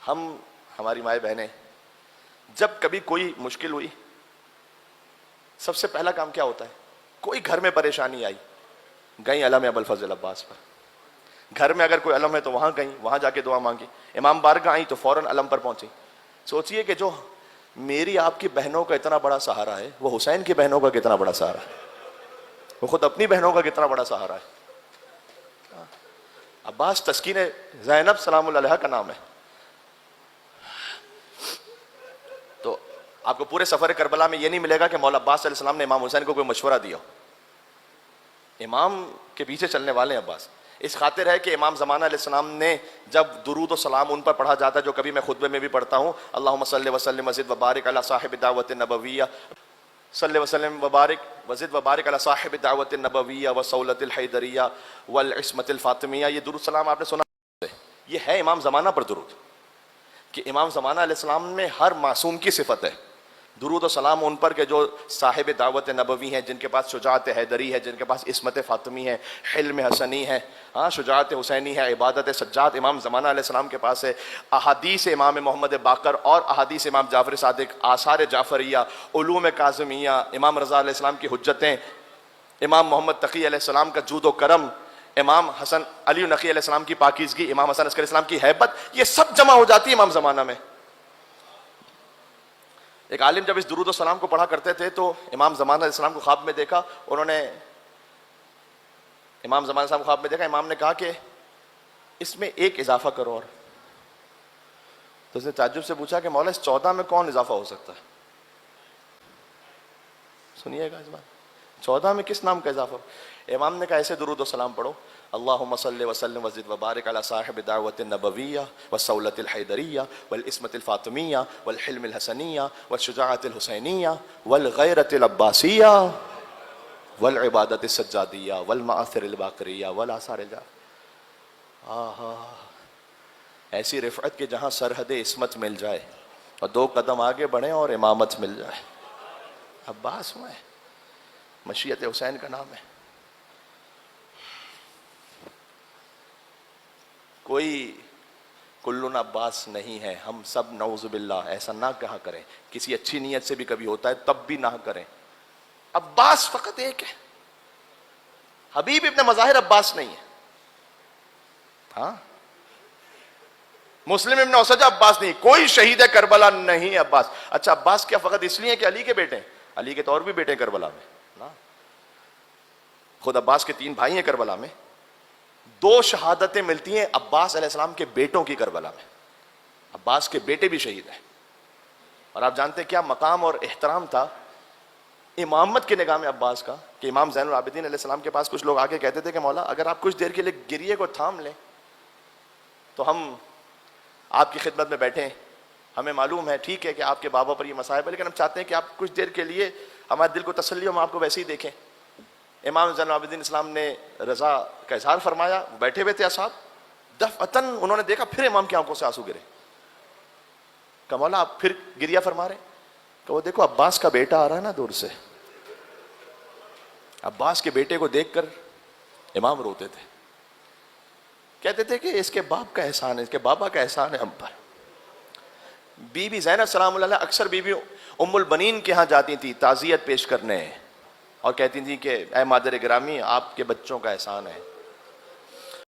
ہماری مائیں بہنیں، جب کبھی کوئی مشکل ہوئی سب سے پہلا کام کیا ہوتا ہے؟ کوئی گھر میں پریشانی آئی، گئیں علم ابوالفضل عباس پر. گھر میں اگر کوئی علم ہے تو وہاں گئیں، وہاں جا کے دعا مانگی. امام بارگاہ آئیں تو فوراً علم پر پہنچی. سوچئے کہ جو میری آپ کی بہنوں کا اتنا بڑا سہارا ہے، وہ حسین کی بہنوں کا کتنا بڑا سہارا ہے، وہ خود اپنی بہنوں کا کتنا بڑا سہارا ہے. عباس تسکین زینب سلام اللہ علیہ کا نام ہے. تو آپ کو پورے سفر کربلا میں یہ نہیں ملے گا کہ مولا عباس علیہ السلام نے امام حسین کو کوئی مشورہ دیا. امام کے پیچھے چلنے والے ہیں عباس. اس خاطر ہے کہ امام زمانہ علیہ السلام نے جب درود و سلام ان پر پڑھا جاتا ہے، جو کبھی میں خطبے میں بھی پڑھتا ہوں، اللہم صلی وسلم وزد وبارک علی صاحب دعوت النبویہ، صلی وسلم وبارک وزد وبارک علی صاحب دعوت النبویہ وصولۃ الحیدریہ والعصمۃ الفاطمیہ. یہ درود سلام آپ نے سنا ہے، یہ ہے امام زمانہ پر درود، کہ امام زمانہ علیہ السلام میں ہر معصوم کی صفت ہے. درود و سلام ان پر کہ جو صاحب دعوت نبوی ہیں، جن کے پاس شجاعت حیدری ہے، جن کے پاس عصمت فاطمی ہے، حلم حسنی ہے، شجاعت حسینی ہے، عبادت سجاد امام زمانہ علیہ السلام کے پاس ہے. احادیث امام محمد باقر اور احادیث امام جعفر صادق، آثار جعفریہ، علوم کاظمیہ، امام رضا علیہ السلام کی حجتیں، امام محمد تقی علیہ السلام کا جود و کرم، امام حسن علی نقی علیہ السلام کی پاکیزگی، امام حسن عسکری السلام کی ہیبت، یہ سب جمع ہو جاتی ہے امام زمانہ میں. ایک عالم جب اس درود و سلام کو پڑھا کرتے تھے تو امام زمانہ علیہ السلام کو خواب میں دیکھا. انہوں نے امام زمانہ علیہ السلام کو خواب میں دیکھا. امام نے کہا کہ اس میں ایک اضافہ کرو. اور تو اس نے تعجب سے پوچھا کہ مولا اس 14 میں کون اضافہ ہو سکتا ہے؟ سنیے گا اس بات، 14 میں کس نام کا اضافہ؟ امام نے کہا ایسے درود و سلام پڑھو، اللہم صلی وسلم وزد وبارک علی صاحب دعوت النبویہ والصولۃ الحیدریہ والعصمۃ الفاطمیہ والحلم الحسنیہ والشجاعت الحسینیہ والغیرۃ العباسیہ والعبادت السجادیہ والمآثر الباقریہ والآثار ایسی رفعت کہ جہاں سرحد عصمت مل جائے اور 2 قدم آگے بڑھیں اور امامت مل جائے. عباس میں مشیت حسین کا نام ہے. کوئی کلن عباس نہیں ہے، ہم سب نعوذ باللہ ایسا نہ کہا کریں. کسی اچھی نیت سے بھی کبھی ہوتا ہے تب بھی نہ کریں. عباس فقط ایک ہے، حبیب ابن مظاہر عباس نہیں ہے. ہاں، مسلم ابن اسد عباس نہیں، کوئی شہید کربلا نہیں عباس. اچھا عباس کیا فقط اس لیے کہ علی کے بیٹے ہیں؟ علی کے تو اور بھی بیٹے ہیں کربلا میں نا. خود عباس کے 3 بھائی ہیں کربلا میں. 2 شہادتیں ملتی ہیں عباس علیہ السلام کے بیٹوں کی کربلا میں. عباس کے بیٹے بھی شہید ہیں. اور آپ جانتے ہیں کیا مقام اور احترام تھا امامت کی نگاہ میں عباس کا، کہ امام زین العابدین علیہ السلام کے پاس کچھ لوگ آ کے کہتے تھے کہ مولا اگر آپ کچھ دیر کے لیے گریے کو تھام لیں تو ہم آپ کی خدمت میں بیٹھیں. ہمیں معلوم ہے ٹھیک ہے کہ آپ کے بابا پر یہ مصائب ہے، لیکن ہم چاہتے ہیں کہ آپ کچھ دیر کے لیے ہمارے دل کو تسلی ہو، ہم آپ کو ویسے ہی دیکھیں. امام زین العابدین اسلام نے رضا کا اظہار فرمایا. بیٹھے ہوئے تھے اصحاب، دفعتاً انہوں نے دیکھا پھر امام کی آنکھوں سے آنسو گرے. کہ مولا آپ پھر گریہ فرما رہے؟ کہ وہ دیکھو عباس کا بیٹا آ رہا ہے نا دور سے. عباس کے بیٹے کو دیکھ کر امام روتے تھے، کہتے تھے کہ اس کے باپ کا احسان ہے، اس کے بابا کا احسان ہے ہم پر. بی بی زینب سلام اللہ علیہ اکثر بی بی ام البنین کے ہاں جاتی تھی تعزیت پیش کرنے، اور کہتی تھی کہ اے مادر گرامی آپ کے بچوں کا احسان ہے.